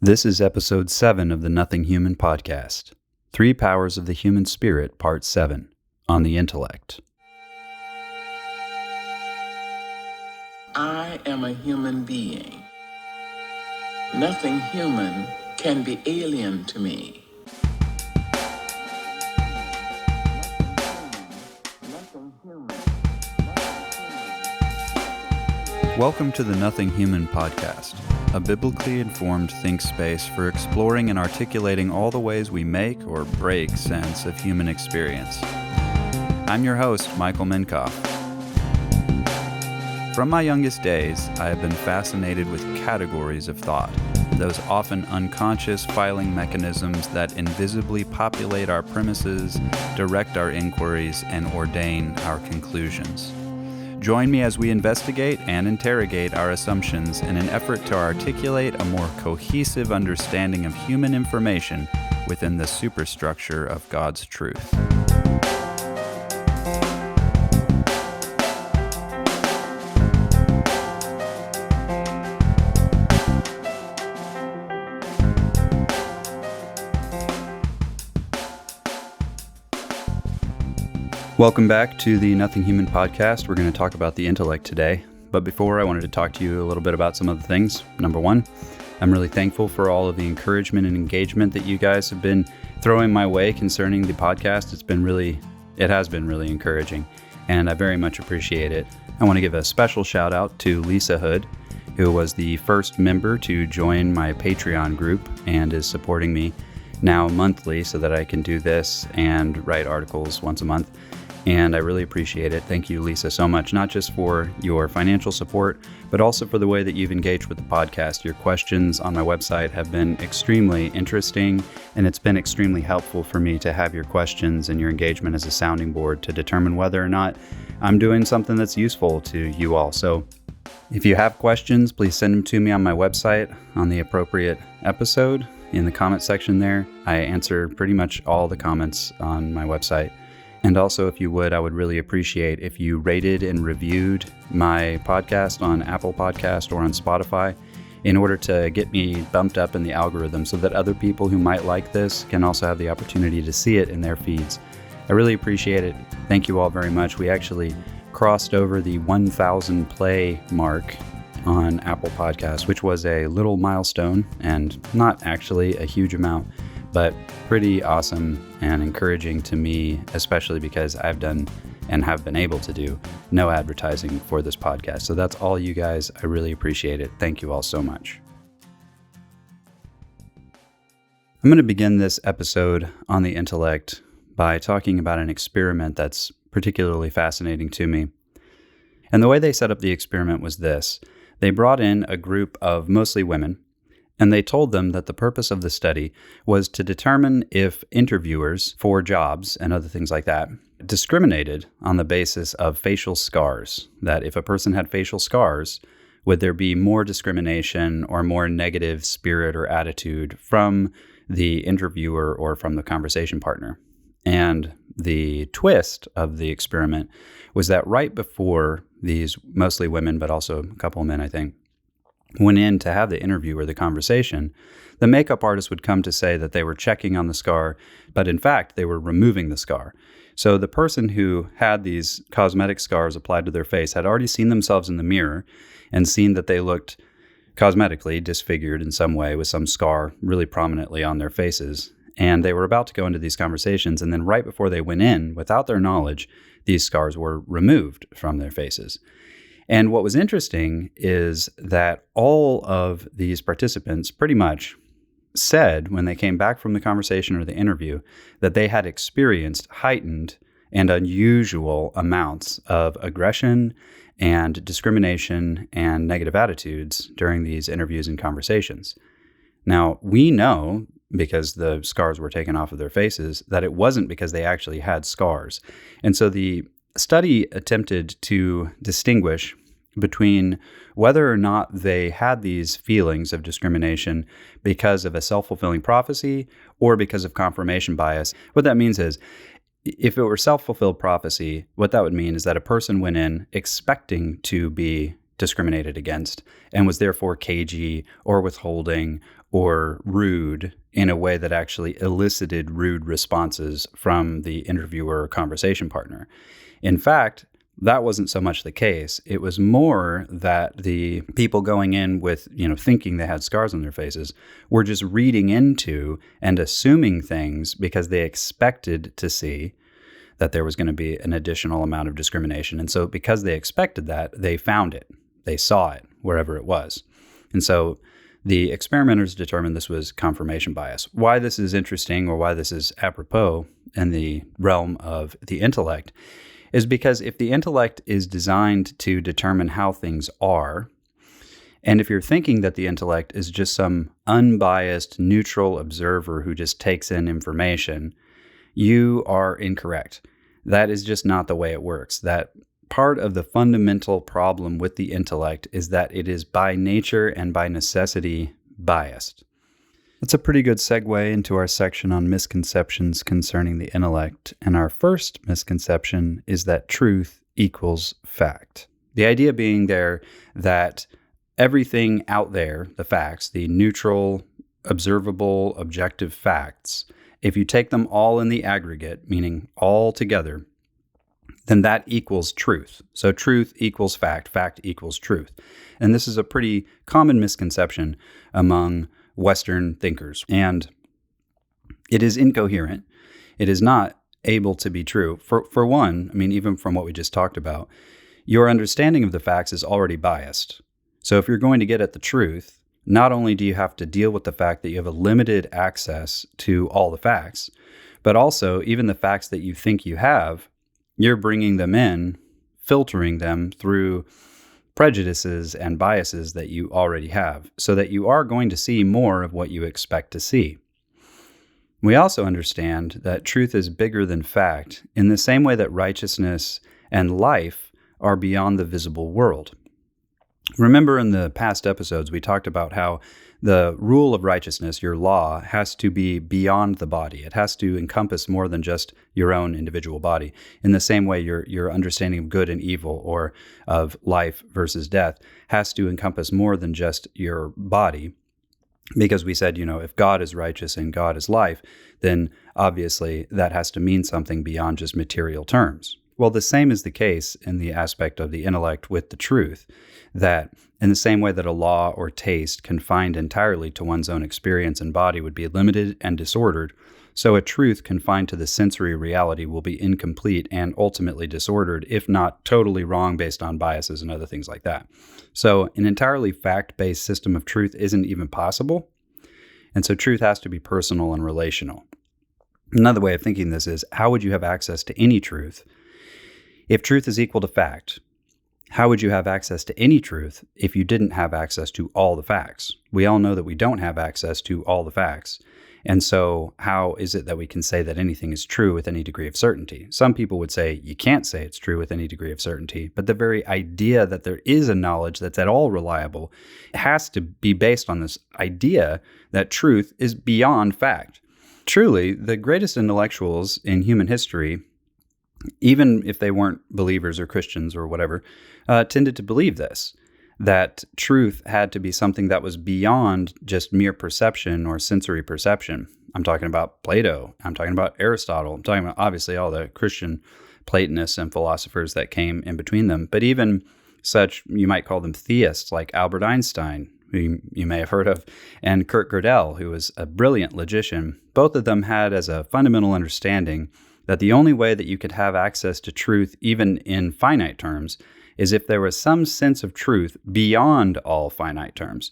This is episode 7 of the Nothing Human podcast, 3 Powers of the Human Spirit, part 7, on the Intellect. I am a human being. Nothing human can be alien to me. Welcome to the Nothing Human podcast, a biblically informed think space for exploring and articulating all the ways we make or break sense of human experience. I'm your host, Michael Minkoff. From my youngest days, I have been fascinated with categories of thought, those often unconscious filing mechanisms that invisibly populate our premises, direct our inquiries, and ordain our conclusions. Join me as we investigate and interrogate our assumptions in an effort to articulate a more cohesive understanding of human information within the superstructure of God's truth. Welcome back to the Nothing Human podcast. We're going to talk about the intellect today. But before, I wanted to talk to you a little bit about some other things. Number one, I'm really thankful for all of the encouragement and engagement that you guys have been throwing my way concerning the podcast. It has been really encouraging, and I very much appreciate it. I want to give a special shout out to Lisa Hood, who was the first member to join my Patreon group and is supporting me now monthly so that I can do this and write articles once a month. And I really appreciate it. Thank you, Lisa, so much, not just for your financial support, but also for the way that you've engaged with the podcast. Your questions on my website have been extremely interesting, and it's been extremely helpful for me to have your questions and your engagement as a sounding board to determine whether or not I'm doing something that's useful to you all. So if you have questions, please send them to me on my website on the appropriate episode in the comment section there. I answer pretty much all the comments on my website. And also, if you would, I would really appreciate if you rated and reviewed my podcast on Apple Podcast or on Spotify in order to get me bumped up in the algorithm so that other people who might like this can also have the opportunity to see it in their feeds. I really appreciate it. Thank you all very much. We actually crossed over the 1,000 play mark on Apple Podcasts, which was a little milestone and not actually a huge amount, but pretty awesome and encouraging to me, especially because I've done and have been able to do no advertising for this podcast. So that's all you guys. I really appreciate it. Thank you all so much. I'm going to begin this episode on the intellect by talking about an experiment that's particularly fascinating to me. And the way they set up the experiment was this. They brought in a group of mostly women, and they told them that the purpose of the study was to determine if interviewers for jobs and other things like that discriminated on the basis of facial scars, that if a person had facial scars, would there be more discrimination or more negative spirit or attitude from the interviewer or from the conversation partner. And the twist of the experiment was that right before these mostly women, but also a couple of men, I think, went in to have the interview or the conversation, the makeup artist would come to say that they were checking on the scar, but in fact, they were removing the scar. So the person who had these cosmetic scars applied to their face had already seen themselves in the mirror and seen that they looked cosmetically disfigured in some way with some scar really prominently on their faces. And they were about to go into these conversations, and then right before they went in, without their knowledge, these scars were removed from their faces. And what was interesting is that all of these participants pretty much said when they came back from the conversation or the interview that they had experienced heightened and unusual amounts of aggression and discrimination and negative attitudes during these interviews and conversations. Now, we know, because the scars were taken off of their faces, that it wasn't because they actually had scars. And so the study attempted to distinguish between whether or not they had these feelings of discrimination because of a self-fulfilling prophecy or because of confirmation bias. What that means is, if it were self-fulfilled prophecy, what that would mean is that a person went in expecting to be discriminated against and was therefore cagey or withholding or rude in a way that actually elicited rude responses from the interviewer or conversation partner. In fact, that wasn't so much the case. It was more that the people going in with, thinking they had scars on their faces were just reading into and assuming things because they expected to see that there was going to be an additional amount of discrimination. And so because they expected that, they found it. They saw it wherever it was. And so the experimenters determined this was confirmation bias. Why this is interesting, or why this is apropos in the realm of the intellect, is because if the intellect is designed to determine how things are, and if you're thinking that the intellect is just some unbiased, neutral observer who just takes in information, you are incorrect. That is just not the way it works. That part of the fundamental problem with the intellect is that it is by nature and by necessity biased. That's a pretty good segue into our section on misconceptions concerning the intellect. And our first misconception is that truth equals fact. The idea being there that everything out there, the facts, the neutral, observable, objective facts, if you take them all in the aggregate, meaning all together, then that equals truth. So truth equals fact, fact equals truth. And this is a pretty common misconception among Western thinkers. And it is incoherent. It is not able to be true. For one, even from what we just talked about, your understanding of the facts is already biased. So if you're going to get at the truth, not only do you have to deal with the fact that you have a limited access to all the facts, but also even the facts that you think you have, you're bringing them in, filtering them through prejudices and biases that you already have, so that you are going to see more of what you expect to see. We also understand that truth is bigger than fact in the same way that righteousness and life are beyond the visible world. Remember in the past episodes, we talked about how the rule of righteousness, your law, has to be beyond the body. It has to encompass more than just your own individual body. In the same way, your understanding of good and evil, or of life versus death, has to encompass more than just your body. Because we said, if God is righteous and God is life, then obviously that has to mean something beyond just material terms. Well, the same is the case in the aspect of the intellect with the truth, that in the same way that a law or taste confined entirely to one's own experience and body would be limited and disordered, so a truth confined to the sensory reality will be incomplete and ultimately disordered, if not totally wrong based on biases and other things like that. So an entirely fact-based system of truth isn't even possible, and so truth has to be personal and relational. Another way of thinking this is, how would you have access to any truth? If truth is equal to fact, how would you have access to any truth if you didn't have access to all the facts? We all know that we don't have access to all the facts. And so how is it that we can say that anything is true with any degree of certainty? Some people would say you can't say it's true with any degree of certainty, but the very idea that there is a knowledge that's at all reliable has to be based on this idea that truth is beyond fact. Truly, the greatest intellectuals in human history, even if they weren't believers or Christians or whatever, tended to believe this, that truth had to be something that was beyond just mere perception or sensory perception. I'm talking about Plato. I'm talking about Aristotle. I'm talking about, obviously, all the Christian Platonists and philosophers that came in between them. But even such, you might call them theists, like Albert Einstein, who you may have heard of, and Kurt Gödel, who was a brilliant logician. Both of them had as a fundamental understanding that the only way that you could have access to truth, even in finite terms, is if there was some sense of truth beyond all finite terms.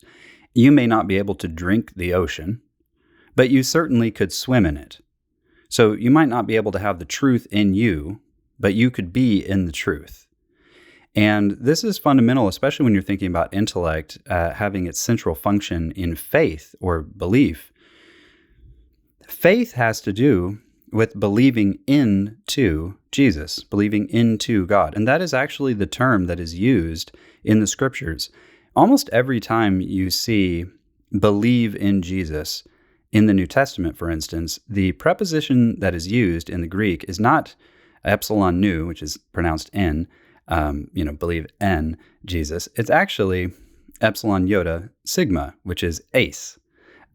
You may not be able to drink the ocean, but you certainly could swim in it. So you might not be able to have the truth in you, but you could be in the truth. And this is fundamental, especially when you're thinking about intellect having its central function in faith or belief. Faith has to do with believing into Jesus, believing into God. And that is actually the term that is used in the scriptures. Almost every time you see believe in Jesus in the New Testament, for instance, the preposition that is used in the Greek is not epsilon nu, which is pronounced N, believe in Jesus. It's actually epsilon iota sigma, which is ace.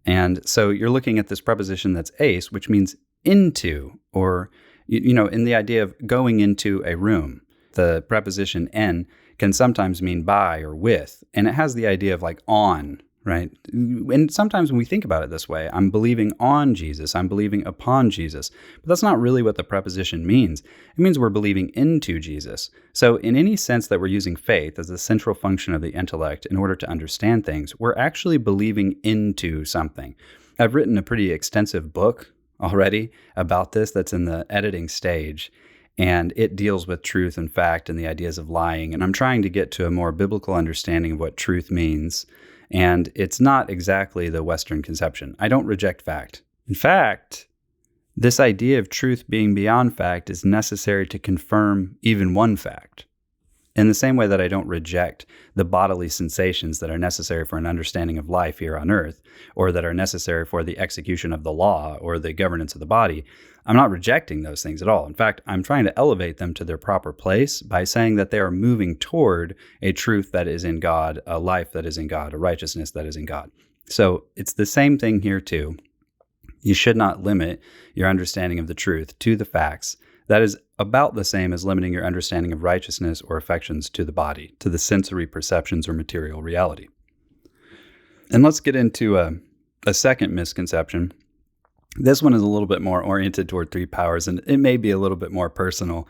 And so you're looking at this preposition that's ace, which means into, or, in the idea of going into a room. The preposition en can sometimes mean by or with, and it has the idea of like on, right? And sometimes when we think about it this way, I'm believing on Jesus, I'm believing upon Jesus, but that's not really what the preposition means. It means we're believing into Jesus. So in any sense that we're using faith as the central function of the intellect in order to understand things, we're actually believing into something. I've written a pretty extensive book already about this that's in the editing stage, and it deals with truth and fact and the ideas of lying. And I'm trying to get to a more biblical understanding of what truth means. And it's not exactly the Western conception. I don't reject fact. In fact, this idea of truth being beyond fact is necessary to confirm even one fact. In the same way that I don't reject the bodily sensations that are necessary for an understanding of life here on earth, or that are necessary for the execution of the law or the governance of the body, I'm not rejecting those things at all. In fact, I'm trying to elevate them to their proper place by saying that they are moving toward a truth that is in God, a life that is in God, a righteousness that is in God. So it's the same thing here too. You should not limit your understanding of the truth to the facts. That is about the same as limiting your understanding of righteousness or affections to the body, to the sensory perceptions or material reality. And let's get into a second misconception. This one is a little bit more oriented toward three powers, and it may be a little bit more personal,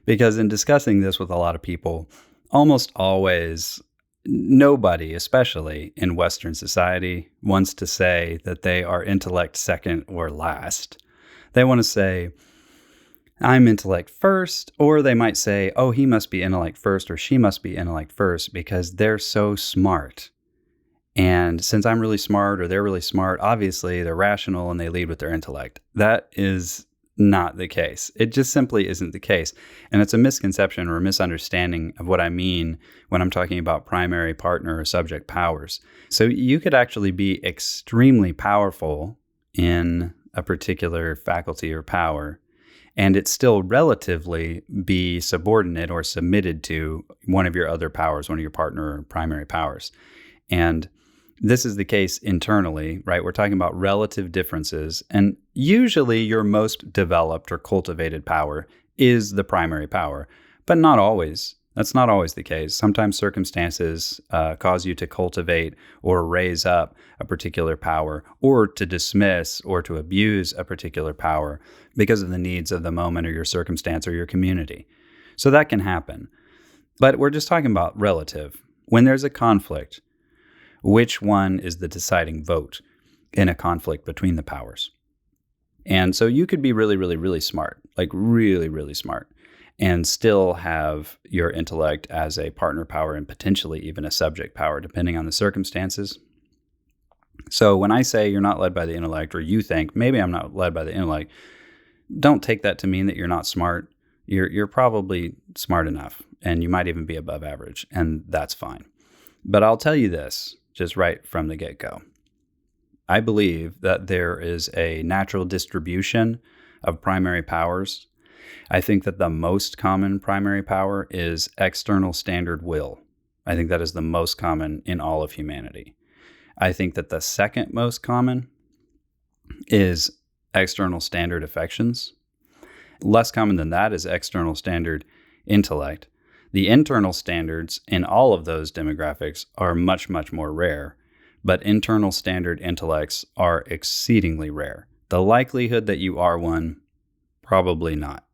because in discussing this with a lot of people, almost always, nobody, especially in Western society, wants to say that they are intellect second or last. They want to say, I'm intellect first, or they might say, oh, he must be intellect first, or she must be intellect first because they're so smart. And since I'm really smart or they're really smart, obviously they're rational and they lead with their intellect. That is not the case. It just simply isn't the case. And it's a misconception or a misunderstanding of what I mean when I'm talking about primary, partner, or subject powers. So you could actually be extremely powerful in a particular faculty or power, and it still relatively be subordinate or submitted to one of your other powers, one of your partner or primary powers. And this is the case internally, right? We're talking about relative differences. And usually your most developed or cultivated power is the primary power, but not always. That's not always the case. Sometimes circumstances cause you to cultivate or raise up a particular power, or to dismiss or to abuse a particular power because of the needs of the moment or your circumstance or your community. So that can happen. But we're just talking about relative. When there's a conflict, which one is the deciding vote in a conflict between the powers? And so you could be really, really, really smart, like really, really smart, and still have your intellect as a partner power and potentially even a subject power, depending on the circumstances. So when I say you're not led by the intellect, or you think maybe I'm not led by the intellect, don't take that to mean that you're not smart. You're probably smart enough, and you might even be above average, and that's fine. But I'll tell you this, just right from the get-go. I believe that there is a natural distribution of primary powers. I think that the most common primary power is external standard will. I think that is the most common in all of humanity. I think that the second most common is external standard affections. Less common than that is external standard intellect. The internal standards in all of those demographics are much, much more rare, but internal standard intellects are exceedingly rare. The likelihood that you are one, probably not.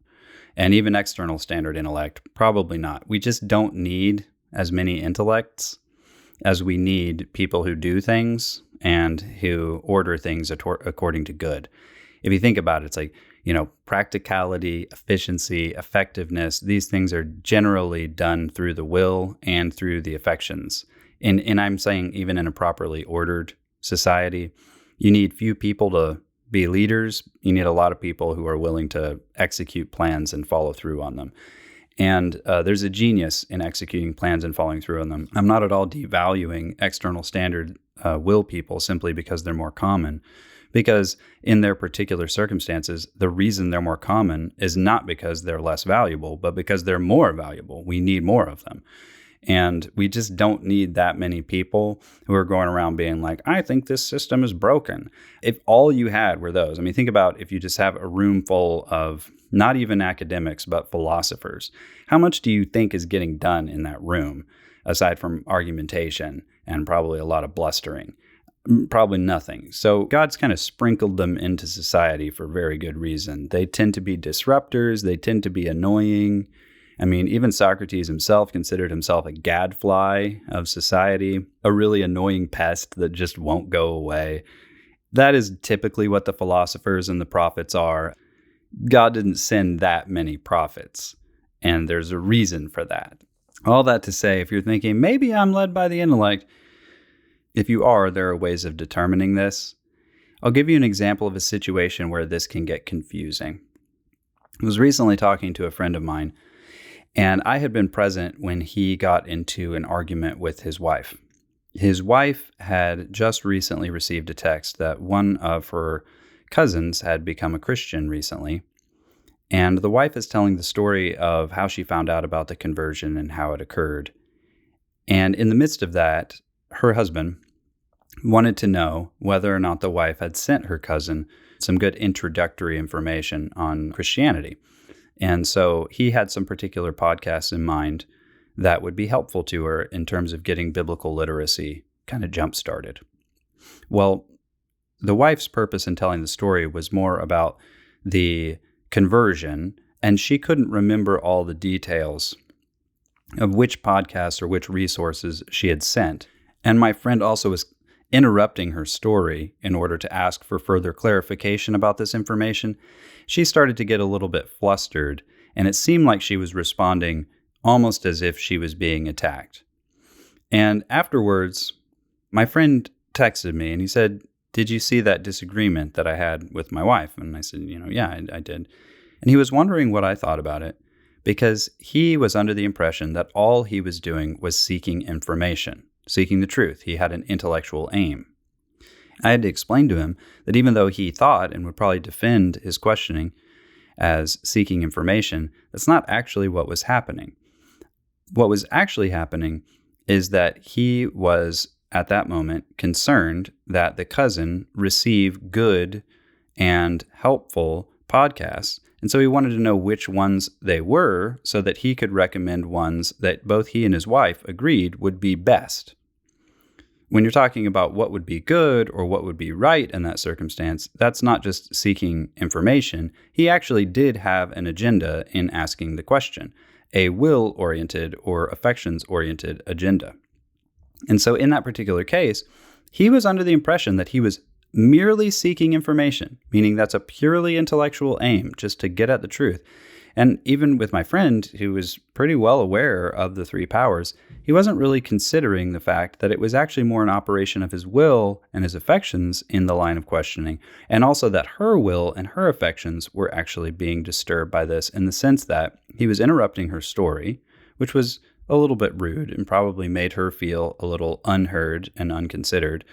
And even external standard intellect, probably not. We just don't need as many intellects as we need people who do things and who order things according to good. If you think about it, it's like, practicality, efficiency, effectiveness, these things are generally done through the will and through the affections. And I'm saying even in a properly ordered society, you need few people to be leaders. You need a lot of people who are willing to execute plans and follow through on them. And there's a genius in executing plans and following through on them. I'm not at all devaluing external standard will people simply because they're more common. Because in their particular circumstances, the reason they're more common is not because they're less valuable, but because they're more valuable. We need more of them. And we just don't need that many people who are going around being like, I think this system is broken. If all you had were those, I mean, think about if you just have a room full of not even academics, but philosophers. How much do you think is getting done in that room, aside from argumentation and probably a lot of blustering? Probably nothing. So God's kind of sprinkled them into society for very good reason. They tend to be disruptors. They tend to be annoying. I mean, even Socrates himself considered himself a gadfly of society, a really annoying pest that just won't go away. That is typically what the philosophers and the prophets are. God didn't send that many prophets, and there's a reason for that. All that to say, if you're thinking, maybe I'm led by the intellect, if you are, there are ways of determining this. I'll give you an example of a situation where this can get confusing. I was recently talking to a friend of mine, and I had been present when he got into an argument with his wife. His wife had just recently received a text that one of her cousins had become a Christian recently. And the wife is telling the story of how she found out about the conversion and how it occurred. And in the midst of that, her husband wanted to know whether or not the wife had sent her cousin some good introductory information on Christianity. And so he had some particular podcasts in mind that would be helpful to her in terms of getting biblical literacy kind of jump-started. Well, the wife's purpose in telling the story was more about the conversion, and she couldn't remember all the details of which podcasts or which resources she had sent. And my friend also was interrupting her story in order to ask for further clarification about this information. She started to get a little bit flustered, and it seemed like she was responding almost as if she was being attacked. And afterwards, my friend texted me and he said, "Did you see that disagreement that I had with my wife?" And I said, yeah, I did. And he was wondering what I thought about it, because he was under the impression that all he was doing was seeking information, seeking the truth. He had an intellectual aim. I had to explain to him that even though he thought and would probably defend his questioning as seeking information, that's not actually what was happening. What was actually happening is that he was, at that moment, concerned that the cousin receive good and helpful podcasts. And so he wanted to know which ones they were so that he could recommend ones that both he and his wife agreed would be best. When you're talking about what would be good or what would be right in that circumstance, that's not just seeking information. He actually did have an agenda in asking the question, a will-oriented or affections-oriented agenda. And so in that particular case, he was under the impression that he was merely seeking information, meaning that's a purely intellectual aim, just to get at the truth. And even with my friend, who was pretty well aware of the three powers, he wasn't really considering the fact that it was actually more an operation of his will and his affections in the line of questioning, and also that her will and her affections were actually being disturbed by this, in the sense that he was interrupting her story, which was a little bit rude and probably made her feel a little unheard and unconsidered.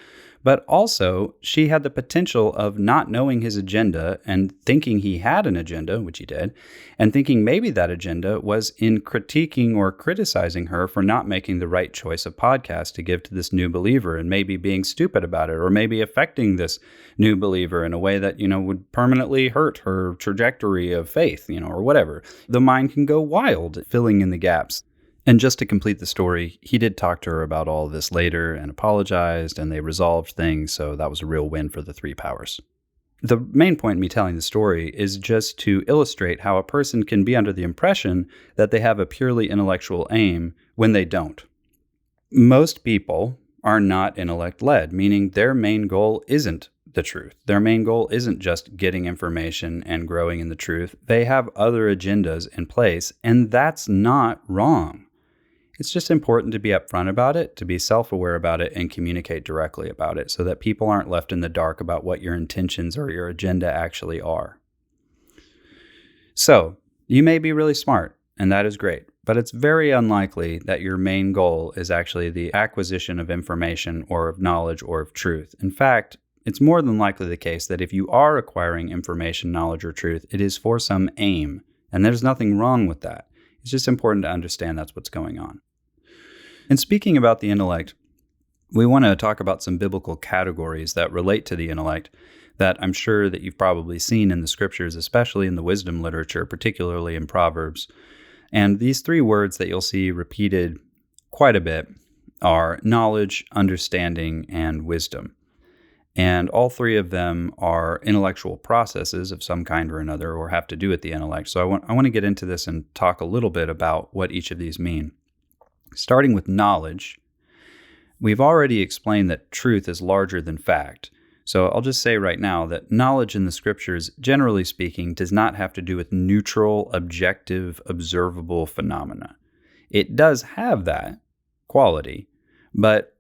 But also, she had the potential of not knowing his agenda and thinking he had an agenda, which he did, and thinking maybe that agenda was in critiquing or criticizing her for not making the right choice of podcast to give to this new believer, and maybe being stupid about it, or maybe affecting this new believer in a way that, would permanently hurt her trajectory of faith, or whatever. The mind can go wild, filling in the gaps. And just to complete the story, he did talk to her about all of this later and apologized, and they resolved things, so that was a real win for the three powers. The main point in me telling the story is just to illustrate how a person can be under the impression that they have a purely intellectual aim when they don't. Most people are not intellect-led, meaning their main goal isn't the truth. Their main goal isn't just getting information and growing in the truth. They have other agendas in place, and that's not wrong. It's just important to be upfront about it, to be self-aware about it, and communicate directly about it so that people aren't left in the dark about what your intentions or your agenda actually are. So, you may be really smart, and that is great, but it's very unlikely that your main goal is actually the acquisition of information or of knowledge or of truth. In fact, it's more than likely the case that if you are acquiring information, knowledge, or truth, it is for some aim, and there's nothing wrong with that. It's just important to understand that's what's going on. And speaking about the intellect, we want to talk about some biblical categories that relate to the intellect that I'm sure that you've probably seen in the scriptures, especially in the wisdom literature, particularly in Proverbs. And these three words that you'll see repeated quite a bit are knowledge, understanding, and wisdom. And all three of them are intellectual processes of some kind or another, or have to do with the intellect. So I want to get into this and talk a little bit about what each of these mean. Starting with knowledge, we've already explained that truth is larger than fact. So I'll just say right now that knowledge in the scriptures, generally speaking, does not have to do with neutral, objective, observable phenomena. It does have that quality, but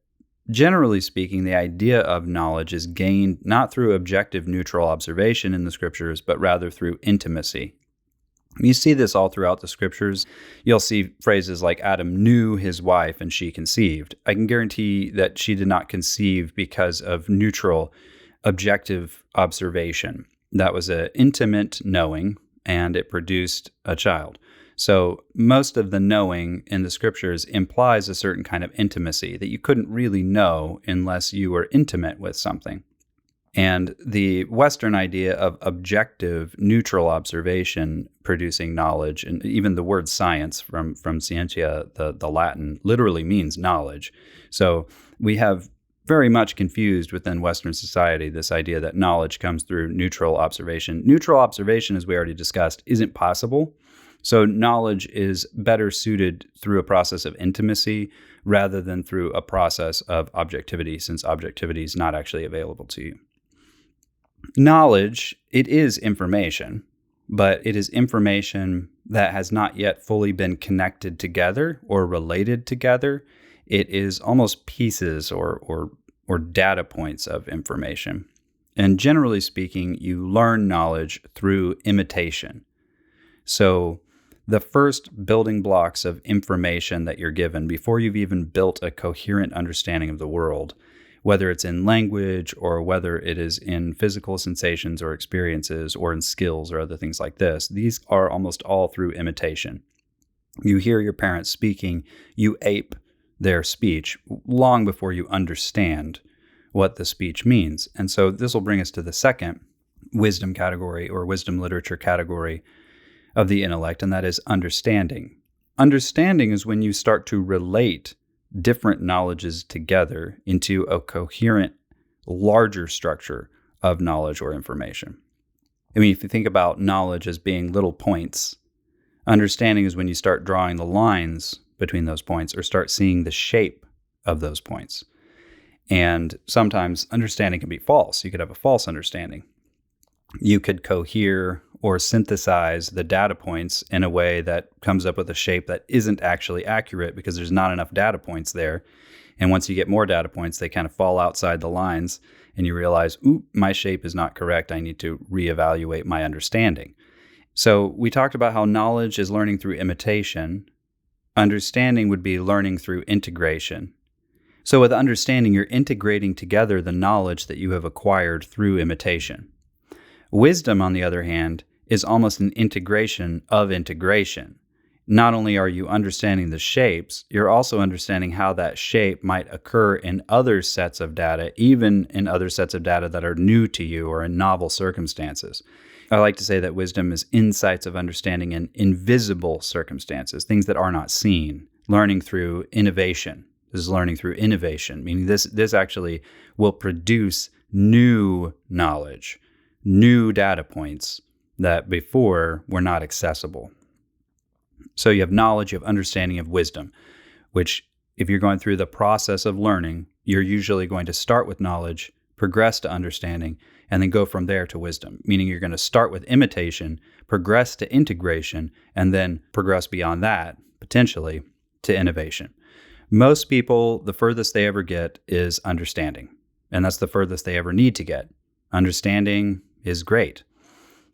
generally speaking, the idea of knowledge is gained not through objective, neutral observation in the scriptures, but rather through intimacy. You see this all throughout the scriptures. You'll see phrases like Adam knew his wife and she conceived. I can guarantee that she did not conceive because of neutral, objective observation. That was an intimate knowing, and it produced a child. So most of the knowing in the scriptures implies a certain kind of intimacy that you couldn't really know unless you were intimate with something. And the Western idea of objective, neutral observation producing knowledge, and even the word science from scientia, the Latin, literally means knowledge. So we have very much confused within Western society this idea that knowledge comes through neutral observation. Neutral observation, as we already discussed, isn't possible. So knowledge is better suited through a process of intimacy rather than through a process of objectivity, since objectivity is not actually available to you. Knowledge, it is information, but it is information that has not yet fully been connected together or related together. It is almost pieces or data points of information. And generally speaking, you learn knowledge through imitation. So the first building blocks of information that you're given before you've even built a coherent understanding of the world, whether it's in language or whether it is in physical sensations or experiences or in skills or other things like this, these are almost all through imitation. You hear your parents speaking, you ape their speech long before you understand what the speech means. And so this will bring us to the second wisdom category or wisdom literature category of the intellect, and that is understanding. Understanding is when you start to relate different knowledges together into a coherent, larger structure of knowledge or information. I mean, if you think about knowledge as being little points, understanding is when you start drawing the lines between those points or start seeing the shape of those points. And sometimes understanding can be false. You could have a false understanding. You could cohere or synthesize the data points in a way that comes up with a shape that isn't actually accurate because there's not enough data points there. And once you get more data points, they kind of fall outside the lines and you realize, ooh, my shape is not correct. I need to reevaluate my understanding. So we talked about how knowledge is learning through imitation. Understanding would be learning through integration. So with understanding, you're integrating together the knowledge that you have acquired through imitation. Wisdom, on the other hand, is almost an integration of integration. Not only are you understanding the shapes, you're also understanding how that shape might occur in other sets of data, even in other sets of data that are new to you or in novel circumstances. I like to say that wisdom is insights of understanding in invisible circumstances, things that are not seen, learning through innovation. This is learning through innovation, meaning this actually will produce new knowledge, new data points that before were not accessible. So you have knowledge, you have understanding, of wisdom, which if you're going through the process of learning, you're usually going to start with knowledge, progress to understanding, and then go from there to wisdom, meaning you're going to start with imitation, progress to integration, and then progress beyond that, potentially, to innovation. Most people, the furthest they ever get is understanding, and that's the furthest they ever need to get. Understanding is great.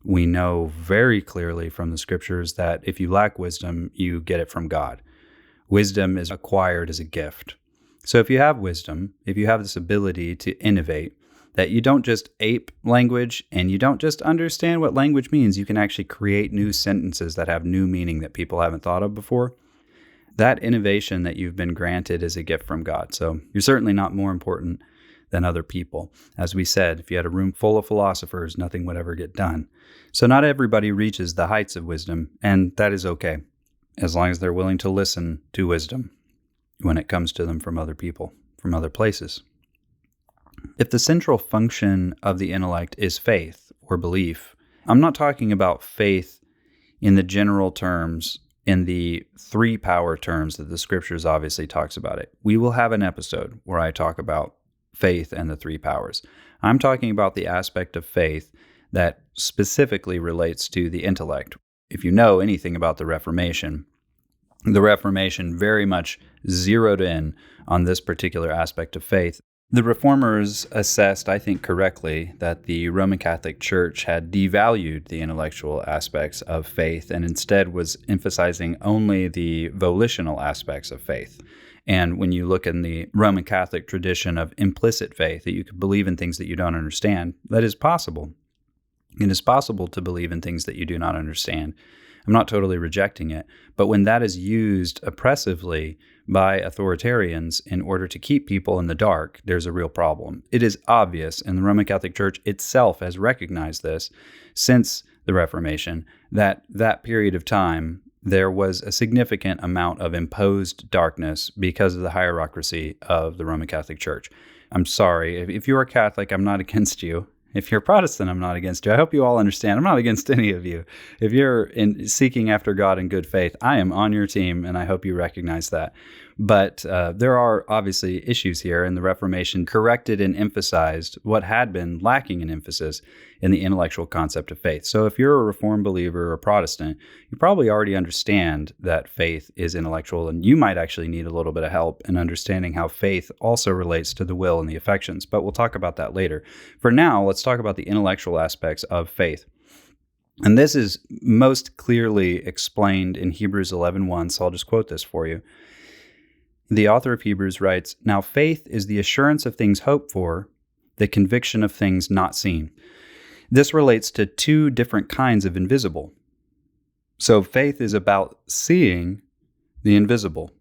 We know very clearly from the scriptures that if you lack wisdom, you get it from God. Wisdom is acquired as a gift. So if you have wisdom, if you have this ability to innovate, that you don't just ape language and you don't just understand what language means, you can actually create new sentences that have new meaning that people haven't thought of before. that innovation that you've been granted is a gift from God. So you're certainly not more important than other people. As we said, if you had a room full of philosophers, nothing would ever get done. So not everybody reaches the heights of wisdom, and that is okay, as long as they're willing to listen to wisdom when it comes to them from other people, from other places. If the central function of the intellect is faith or belief, I'm not talking about faith in the general terms, in the three power terms that the scriptures obviously talks about it. We will have an episode where I talk about faith and the three powers. I'm talking about the aspect of faith that specifically relates to the intellect. If you know anything about the Reformation very much zeroed in on this particular aspect of faith. The Reformers assessed, I think correctly, that the Roman Catholic Church had devalued the intellectual aspects of faith and instead was emphasizing only the volitional aspects of faith. And when you look in the Roman Catholic tradition of implicit faith, that you could believe in things that you don't understand, that is possible. It is possible to believe in things that you do not understand. I'm not totally rejecting it, but when that is used oppressively by authoritarians in order to keep people in the dark, there's a real problem. It is obvious, and the Roman Catholic Church itself has recognized this since the Reformation, that period of time there was a significant amount of imposed darkness because of the hierarchy of the Roman Catholic Church. I'm sorry, if you are Catholic, I'm not against you. If you're Protestant, I'm not against you. I hope you all understand. I'm not against any of you. If you're seeking after God in good faith, I am on your team, and I hope you recognize that. But there are obviously issues here, and the Reformation corrected and emphasized what had been lacking in emphasis in the intellectual concept of faith. So if you're a Reformed believer or a Protestant, you probably already understand that faith is intellectual, and you might actually need a little bit of help in understanding how faith also relates to the will and the affections. But we'll talk about that later. For now, let's talk about the intellectual aspects of faith. And this is most clearly explained in Hebrews 11:1, so I'll just quote this for you. The author of Hebrews writes, "Now faith is the assurance of things hoped for, the conviction of things not seen." This relates to two different kinds of invisible. So faith is about seeing the invisible.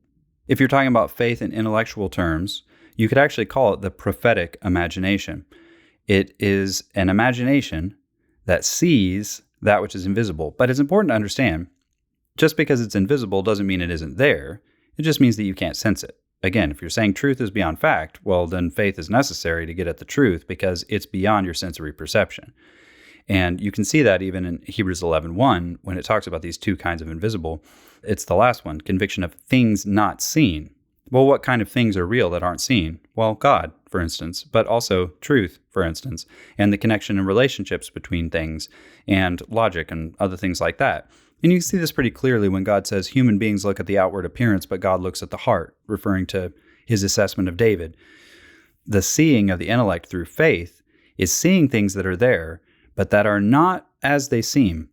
If you're talking about faith in intellectual terms, you could actually call it the prophetic imagination. It is an imagination that sees that which is invisible. But it's important to understand, just because it's invisible doesn't mean it isn't there. It just means that you can't sense it. Again, if you're saying truth is beyond fact, well, then faith is necessary to get at the truth because it's beyond your sensory perception. And you can see that even in Hebrews 11:1, when it talks about these two kinds of invisible. It's the last one, conviction of things not seen. Well, what kind of things are real that aren't seen? Well, God, for instance, but also truth, for instance, and the connection and relationships between things and logic and other things like that. And you can see this pretty clearly when God says human beings look at the outward appearance, but God looks at the heart, referring to his assessment of David. The seeing of the intellect through faith is seeing things that are there, but that are not as they seem.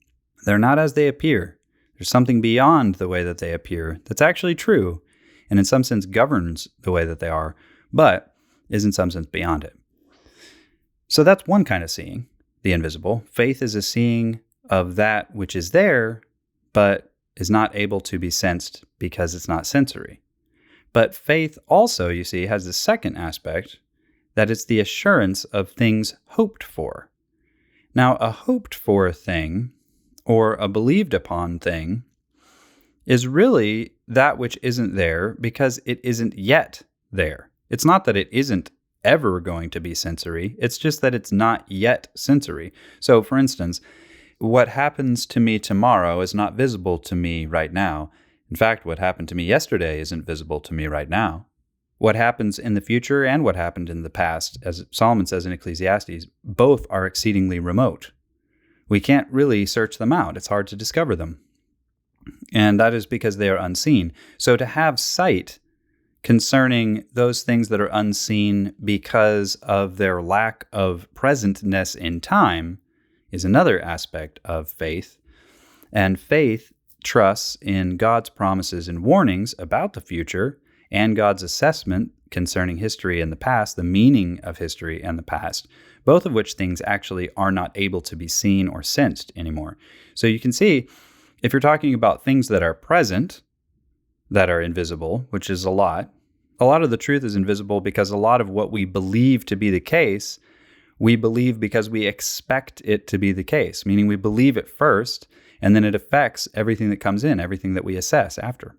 They're not as they appear. There's something beyond the way that they appear that's actually true, and in some sense governs the way that they are, but is in some sense beyond it. So that's one kind of seeing, the invisible. Faith is a seeing of that which is there, but is not able to be sensed because it's not sensory. But faith also, you see, has the second aspect, that it's the assurance of things hoped for. Now, a hoped for thing, or a believed upon thing, is really that which isn't there because it isn't yet there. It's not that it isn't ever going to be sensory, it's just that it's not yet sensory. So, for instance, what happens to me tomorrow is not visible to me right now. In fact, what happened to me yesterday isn't visible to me right now. What happens in the future and what happened in the past, as Solomon says in Ecclesiastes, both are exceedingly remote. We can't really search them out. It's hard to discover them. And that is because they are unseen. So to have sight concerning those things that are unseen because of their lack of presentness in time is another aspect of faith. And faith trusts in God's promises and warnings about the future and God's assessment concerning history and the past, the meaning of history and the past, both of which things actually are not able to be seen or sensed anymore. So you can see, if you're talking about things that are present, that are invisible, which is a lot. A lot of the truth is invisible because a lot of what we believe to be the case, we believe because we expect it to be the case, meaning we believe it first, and then it affects everything that comes in, everything that we assess after.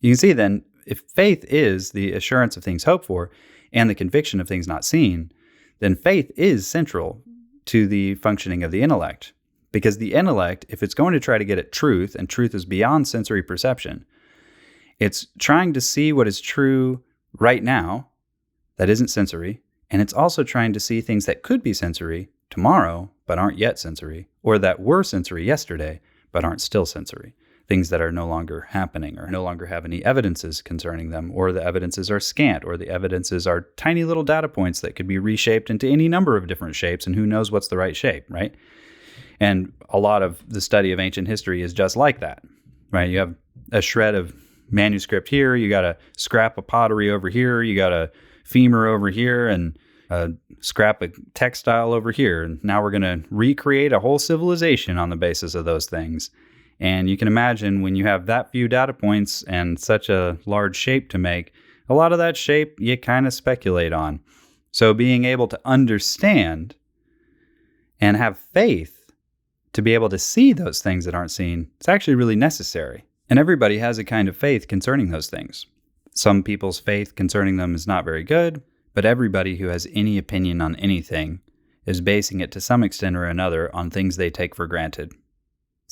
You can see then, if faith is the assurance of things hoped for and the conviction of things not seen, then faith is central to the functioning of the intellect. Because the intellect, if it's going to try to get at truth, and truth is beyond sensory perception, it's trying to see what is true right now that isn't sensory, and it's also trying to see things that could be sensory tomorrow but aren't yet sensory, or that were sensory yesterday but aren't still sensory. Things that are no longer happening or no longer have any evidences concerning them, or the evidences are scant, or the evidences are tiny little data points that could be reshaped into any number of different shapes, and who knows what's the right shape, right? And a lot of the study of ancient history is just like that, right? You have a shred of manuscript here, you got a scrap of pottery over here, you got a femur over here, and a scrap of textile over here. And now we're going to recreate a whole civilization on the basis of those things. And you can imagine when you have that few data points and such a large shape to make, a lot of that shape you kind of speculate on. So being able to understand and have faith to be able to see those things that aren't seen, it's actually really necessary. And everybody has a kind of faith concerning those things. Some people's faith concerning them is not very good, but everybody who has any opinion on anything is basing it to some extent or another on things they take for granted.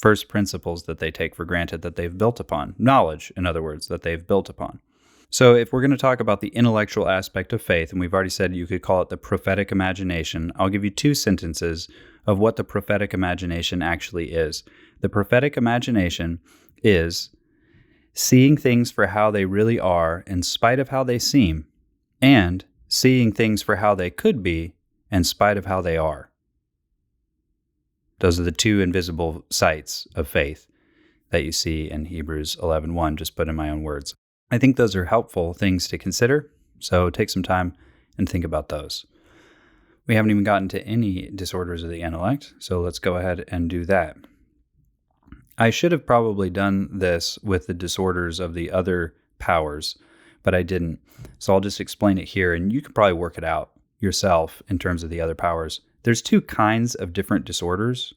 First principles that they take for granted that they've built upon. Knowledge, in other words, that they've built upon. So if we're going to talk about the intellectual aspect of faith, and we've already said you could call it the prophetic imagination, I'll give you 2 sentences of what the prophetic imagination actually is. The prophetic imagination is seeing things for how they really are in spite of how they seem, and seeing things for how they could be in spite of how they are. Those are the 2 invisible sights of faith that you see in Hebrews 11:1, just put in my own words. I think those are helpful things to consider, so take some time and think about those. We haven't even gotten to any disorders of the intellect, so let's go ahead and do that. I should have probably done this with the disorders of the other powers, but I didn't. So I'll just explain it here, and you can probably work it out yourself in terms of the other powers. There's 2 kinds of different disorders.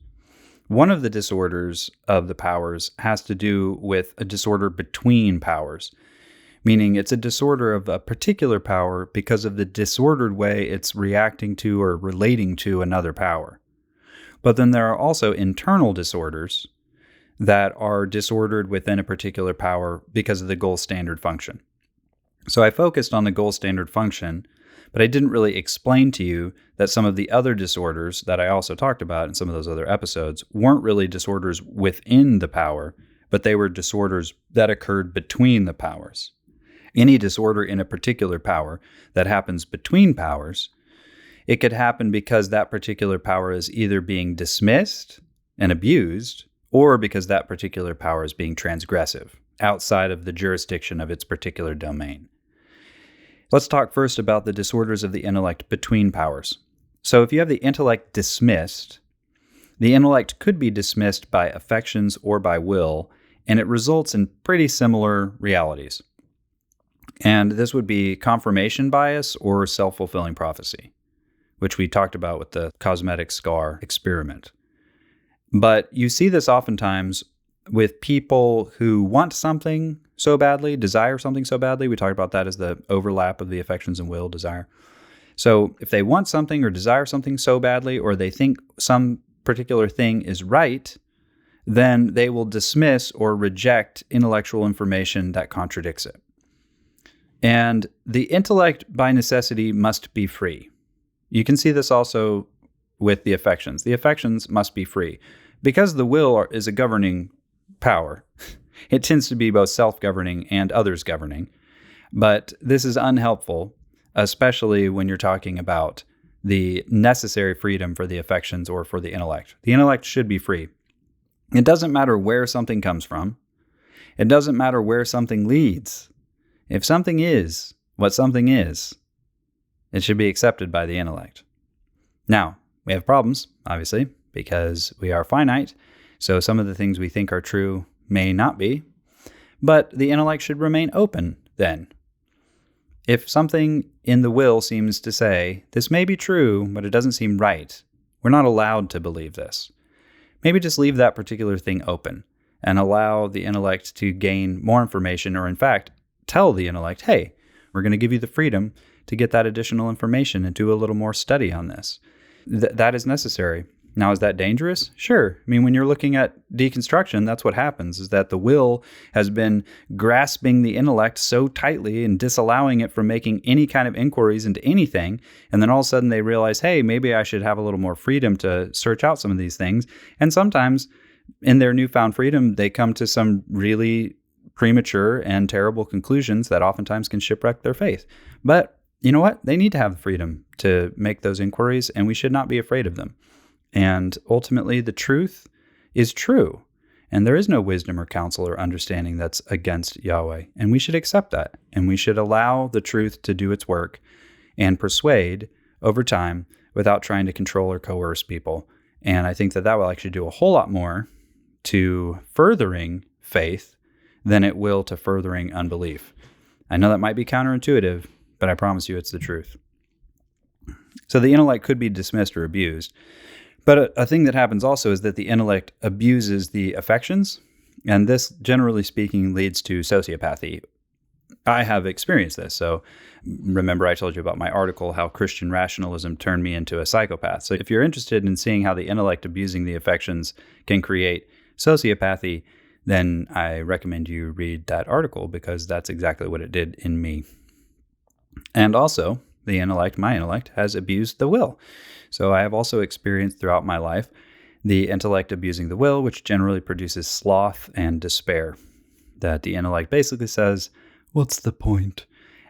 One of the disorders of the powers has to do with a disorder between powers, meaning it's a disorder of a particular power because of the disordered way it's reacting to or relating to another power. But then there are also internal disorders that are disordered within a particular power because of the gold standard function. So I focused on the gold standard function, but I didn't really explain to you that some of the other disorders that I also talked about in some of those other episodes weren't really disorders within the power, but they were disorders that occurred between the powers. Any disorder in a particular power that happens between powers, it could happen because that particular power is either being dismissed and abused, or because that particular power is being transgressive, outside of the jurisdiction of its particular domain. Let's talk first about the disorders of the intellect between powers. So if you have the intellect dismissed, the intellect could be dismissed by affections or by will, and it results in pretty similar realities. And this would be confirmation bias or self-fulfilling prophecy, which we talked about with the cosmetic scar experiment. But you see this oftentimes with people who want something so badly, desire something so badly. We talked about that as the overlap of the affections and will, desire. So if they want something or desire something so badly, or they think some particular thing is right, then they will dismiss or reject intellectual information that contradicts it. And the intellect by necessity must be free. You can see this also with the affections. The affections must be free. Because the will is a governing power, it tends to be both self-governing and others governing. But this is unhelpful, especially when you're talking about the necessary freedom for the affections or for the intellect. The intellect should be free. It doesn't matter where something comes from. It doesn't matter where something leads. If something is what something is, it should be accepted by the intellect. Now, we have problems, obviously, because we are finite, so some of the things we think are true may not be. But the intellect should remain open then. If something in the will seems to say, this may be true, but it doesn't seem right, we're not allowed to believe this. Maybe just leave that particular thing open and allow the intellect to gain more information, or in fact, tell the intellect, hey, we're going to give you the freedom to get that additional information and do a little more study on this. That is necessary. Now, is that dangerous? Sure. I mean, when you're looking at deconstruction, that's what happens, is that the will has been grasping the intellect so tightly and disallowing it from making any kind of inquiries into anything. And then all of a sudden they realize, hey, maybe I should have a little more freedom to search out some of these things. And sometimes in their newfound freedom, they come to some really premature and terrible conclusions that oftentimes can shipwreck their faith. But you know what? They need to have the freedom to make those inquiries, and we should not be afraid of them. And ultimately, the truth is true. And there is no wisdom or counsel or understanding that's against Yahweh. And we should accept that. And we should allow the truth to do its work and persuade over time without trying to control or coerce people. And I think that that will actually do a whole lot more to furthering faith than it will to furthering unbelief. I know that might be counterintuitive, but I promise you it's the truth. So the intellect could be dismissed or abused. But a thing that happens also is that the intellect abuses the affections, and this, generally speaking, leads to sociopathy. I have experienced this. So remember I told you about my article, How Christian Rationalism Turned Me into a Psychopath. So if you're interested in seeing how the intellect abusing the affections can create sociopathy, then I recommend you read that article, because that's exactly what it did in me. And also, the intellect, my intellect, has abused the will. So I have also experienced throughout my life the intellect abusing the will, which generally produces sloth and despair. That the intellect basically says, what's the point?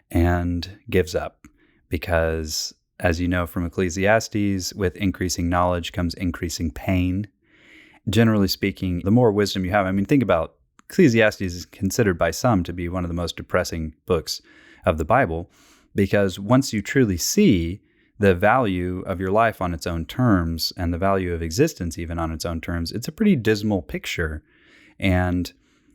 And gives up. Because, as you know from Ecclesiastes, with increasing knowledge comes increasing pain. Generally speaking, the more wisdom you have, I mean, think about Ecclesiastes is considered by some to be one of the most depressing books of the Bible, because once you truly see the value of your life on its own terms and the value of existence even on its own terms, it's a pretty dismal picture. And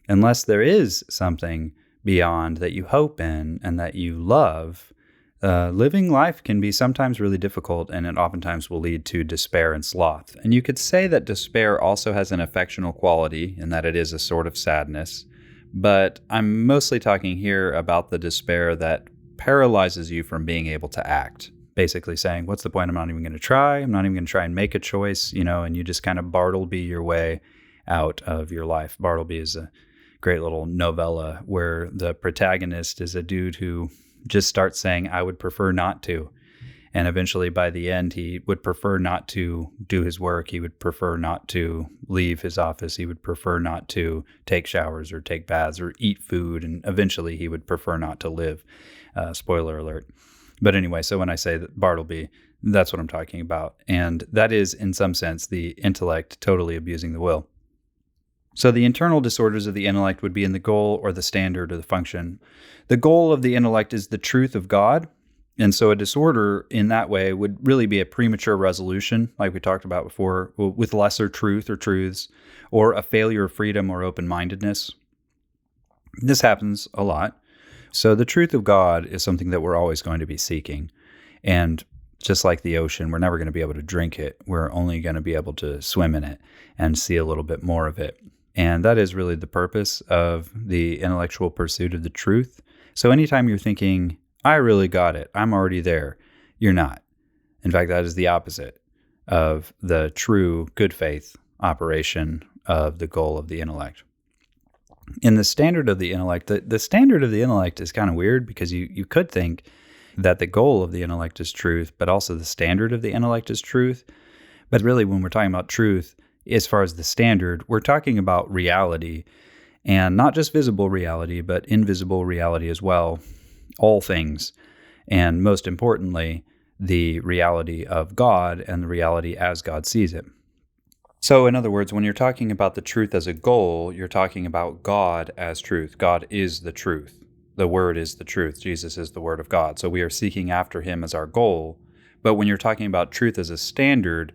unless there is something beyond that you hope in and that you love, living life can be sometimes really difficult, and it oftentimes will lead to despair and sloth. And you could say that despair also has an affectional quality in that it is a sort of sadness, but I'm mostly talking here about the despair that paralyzes you from being able to act. Basically saying, what's the point? I'm not even going to try. I'm not even going to try and make a choice, and you just kind of Bartleby your way out of your life. Bartleby is a great little novella where the protagonist is a dude who just starts saying, I would prefer not to. And eventually by the end, he would prefer not to do his work. He would prefer not to leave his office. He would prefer not to take showers or take baths or eat food. And eventually he would prefer not to live. Spoiler alert. But anyway, so when I say that Bartleby, that's what I'm talking about. And that is, in some sense, the intellect totally abusing the will. So the internal disorders of the intellect would be in the goal or the standard or the function. The goal of the intellect is the truth of God. And so a disorder in that way would really be a premature resolution, like we talked about before, with lesser truth or truths, or a failure of freedom or open-mindedness. This happens a lot. So the truth of God is something that we're always going to be seeking. And just like the ocean, we're never going to be able to drink it. We're only going to be able to swim in it and see a little bit more of it. And that is really the purpose of the intellectual pursuit of the truth. So anytime you're thinking, I really got it, I'm already there, you're not. In fact, that is the opposite of the true good faith operation of the goal of the intellect. In the standard of the intellect, the standard of the intellect is kind of weird, because you could think that the goal of the intellect is truth, but also the standard of the intellect is truth. But really, when we're talking about truth, as far as the standard, we're talking about reality, and not just visible reality, but invisible reality as well, all things. And most importantly, the reality of God and the reality as God sees it. So in other words, when you're talking about the truth as a goal, you're talking about God as truth. God is the truth. The Word is the truth. Jesus is the Word of God. So we are seeking after Him as our goal. But when you're talking about truth as a standard,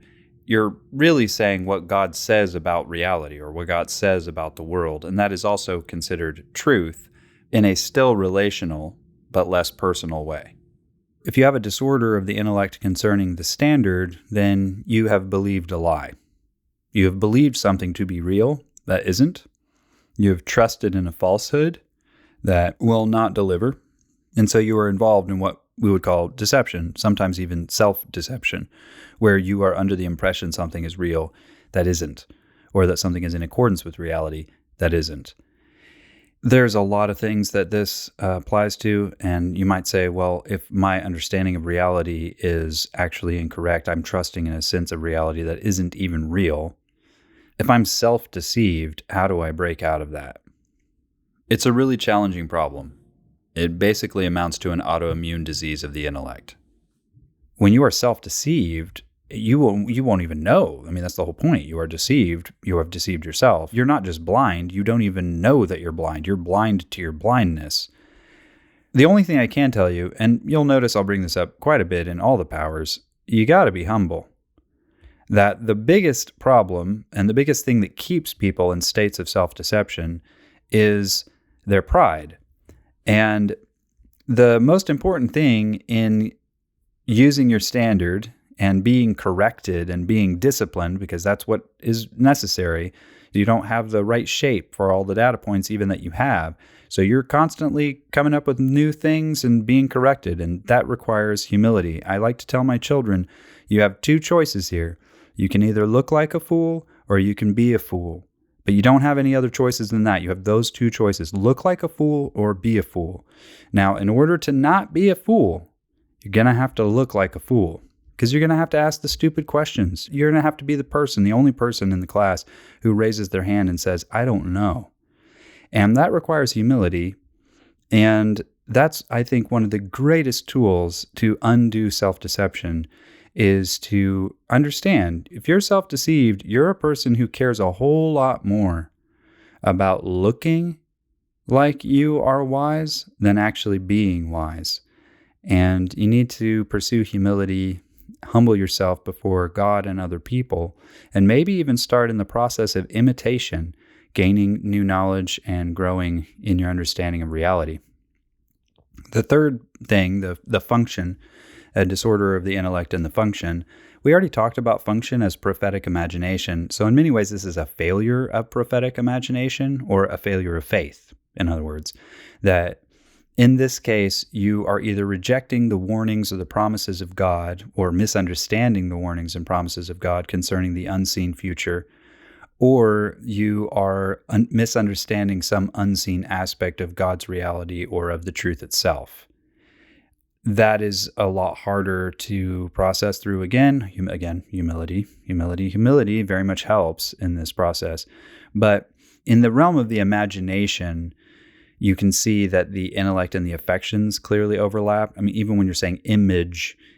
you're really saying what God says about reality or what God says about the world, and that is also considered truth in a still relational but less personal way. If you have a disorder of the intellect concerning the standard, then you have believed a lie. You have believed something to be real that isn't. You have trusted in a falsehood that will not deliver. And so you are involved in what we would call deception, sometimes even self-deception, where you are under the impression something is real that isn't, or that something is in accordance with reality that isn't. There's a lot of things that this applies to, and you might say, well, if my understanding of reality is actually incorrect, I'm trusting in a sense of reality that isn't even real. If I'm self-deceived, how do I break out of that? It's a really challenging problem. It basically amounts to an autoimmune disease of the intellect. When you are self-deceived, you won't even know. I mean, that's the whole point. You are deceived. You have deceived yourself. You're not just blind. You don't even know that you're blind. You're blind to your blindness. The only thing I can tell you, and you'll notice I'll bring this up quite a bit in all the powers, you got to be humble. That the biggest problem and the biggest thing that keeps people in states of self-deception is their pride. And the most important thing in using your standard and being corrected and being disciplined, because that's what is necessary. You don't have the right shape for all the data points even that you have. So you're constantly coming up with new things and being corrected, and that requires humility. I like to tell my children, you have two choices here. You can either look like a fool or you can be a fool. But you don't have any other choices than that. You have those two choices, look like a fool or be a fool. Now, in order to not be a fool, you're going to have to look like a fool. Because you're going to have to ask the stupid questions. You're going to have to be the only person in the class who raises their hand and says, I don't know. And that requires humility. And that's, I think, one of the greatest tools to undo self-deception is to understand if you're self-deceived, you're a person who cares a whole lot more about looking like you are wise than actually being wise. And you need to pursue humility, humble yourself before God and other people, and maybe even start in the process of imitation, gaining new knowledge and growing in your understanding of reality. The third thing, the function, a disorder of the intellect and the function, we already talked about function as prophetic imagination. So in many ways, this is a failure of prophetic imagination or a failure of faith. In other words, that in this case, you are either rejecting the warnings or the promises of God or misunderstanding the warnings and promises of God concerning the unseen future, or you are misunderstanding some unseen aspect of God's reality or of the truth itself. That is a lot harder to process through. Again, humility. Humility very much helps in this process. But in the realm of the imagination, you can see that the intellect and the affections clearly overlap. I mean, even when you're saying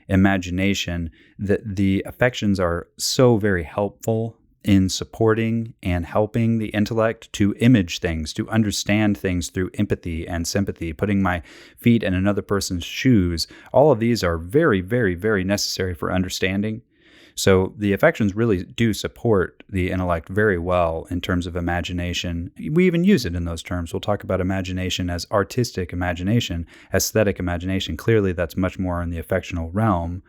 imagination, the affections are so very helpful in supporting and helping the intellect to image things, to understand things through empathy and sympathy, putting my feet in another person's shoes. All of these are very, very, very necessary for understanding. So the affections really do support the intellect very well in terms of imagination. We even use it in those terms. We'll talk about imagination as artistic imagination, aesthetic imagination. Clearly, that's much more in the affectional realm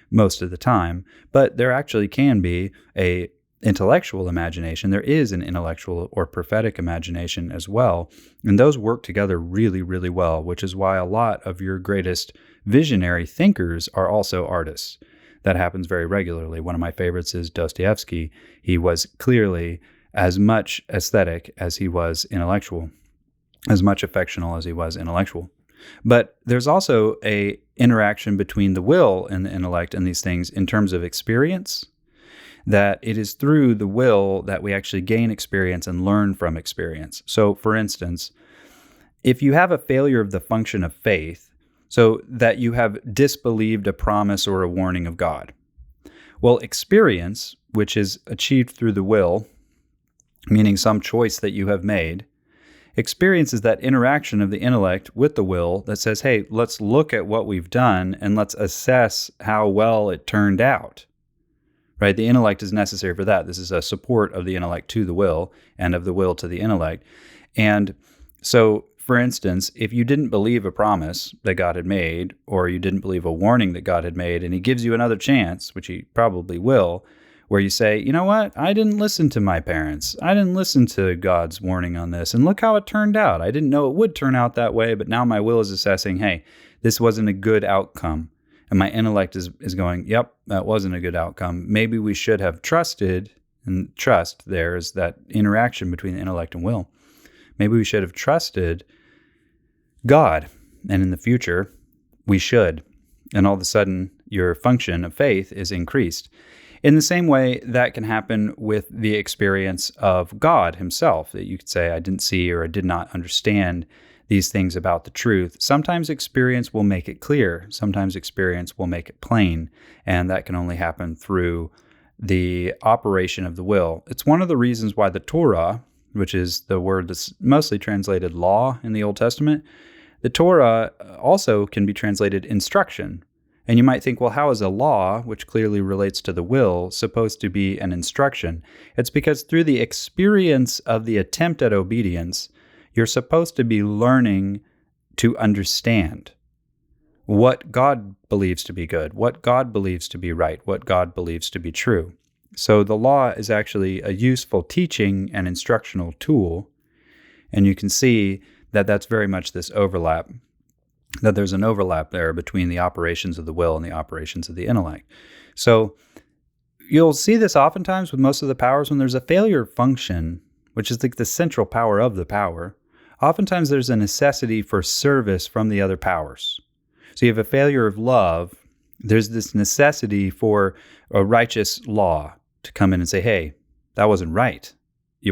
most of the time. But there actually can be a intellectual imagination. There is an intellectual or prophetic imagination as well. And those work together really, really well, which is why a lot of your greatest visionary thinkers are also artists. That happens very regularly. One of my favorites is Dostoevsky. He was clearly as much aesthetic as he was intellectual, as much affectional as he was intellectual. But there's also an interaction between the will and the intellect and these things in terms of experience, that it is through the will that we actually gain experience and learn from experience. So, for instance, if you have a failure of the function of faith, so that you have disbelieved a promise or a warning of God, well, experience, which is achieved through the will, meaning some choice that you have made, experience is that interaction of the intellect with the will that says, hey, let's look at what we've done and let's assess how well it turned out. right? The intellect is necessary for that. This is a support of the intellect to the will and of the will to the intellect. And so, for instance, if you didn't believe a promise that God had made, or you didn't believe a warning that God had made, and he gives you another chance, which he probably will, where you say, you know what, I didn't listen to my parents. I didn't listen to God's warning on this. And look how it turned out. I didn't know it would turn out that way, but now my will is assessing, hey, this wasn't a good outcome. And my intellect is going, yep, that wasn't a good outcome. Maybe we should have trusted, and trust there is that interaction between the intellect and will. Maybe we should have trusted God, and in the future, we should. And all of a sudden, your function of faith is increased. In the same way, that can happen with the experience of God himself, that you could say, I didn't see or I did not understand these things about the truth. Sometimes experience will make it clear. Sometimes experience will make it plain. And that can only happen through the operation of the will. It's one of the reasons why the Torah, which is the word that's mostly translated law in the Old Testament, the Torah also can be translated instruction. And you might think, well, how is a law, which clearly relates to the will, supposed to be an instruction? It's because through the experience of the attempt at obedience, you're supposed to be learning to understand what God believes to be good, what God believes to be right, what God believes to be true. So the law is actually a useful teaching and instructional tool. And you can see that that's very much this overlap, that there's an overlap there between the operations of the will and the operations of the intellect. So you'll see this oftentimes with most of the powers when there's a failure function, which is like the central power of the power. Oftentimes there's a necessity for service from the other powers. So you have a failure of love, there's this necessity for a righteous law to come in and say, hey, that wasn't right,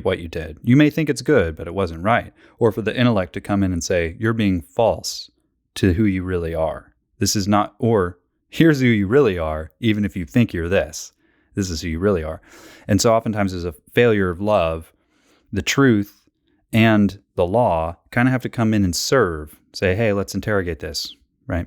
what you did. You may think it's good, but it wasn't right. Or for the intellect to come in and say, you're being false to who you really are. This is not, or here's who you really are, even if you think you're this. This is who you really are. And so oftentimes there's a failure of love. The truth and the law kind of have to come in and serve, say, hey, let's interrogate this, right?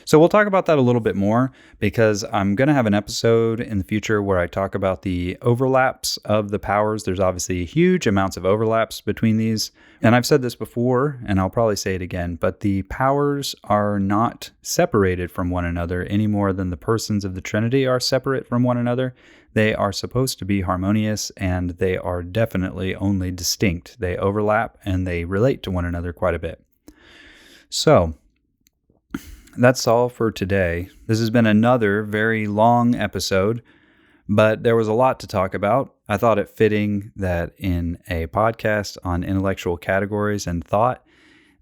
So we'll talk about that a little bit more because I'm going to have an episode in the future where I talk about the overlaps of the powers. There's obviously huge amounts of overlaps between these. And I've said this before, and I'll probably say it again, but the powers are not separated from one another any more than the persons of the Trinity are separate from one another. They are supposed to be harmonious, and they are definitely only distinct. They overlap, and they relate to one another quite a bit. So that's all for today. This has been another very long episode, but there was a lot to talk about. I thought it fitting that in a podcast on intellectual categories and thought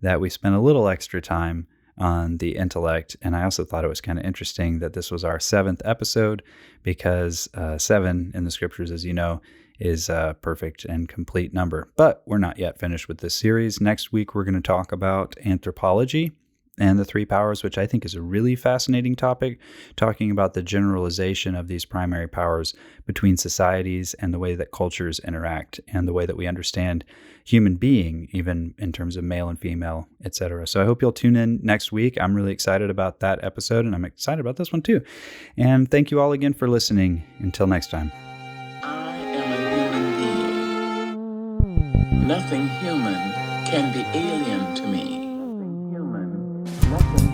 that we spent a little extra time on the intellect. And I also thought it was kind of interesting that this was our 7th episode because 7 in the scriptures, as you know, is a perfect and complete number. But we're not yet finished with this series. Next week, we're going to talk about anthropology and the 3 powers, which I think is a really fascinating topic, talking about the generalization of these primary powers between societies and the way that cultures interact and the way that we understand human being, even in terms of male and female, etc. So I hope you'll tune in next week. I'm really excited about that episode, and I'm excited about this one too. And thank you all again for listening. Until next time. I am a human being. Nothing human can be alien to me. Nothing human. Nothing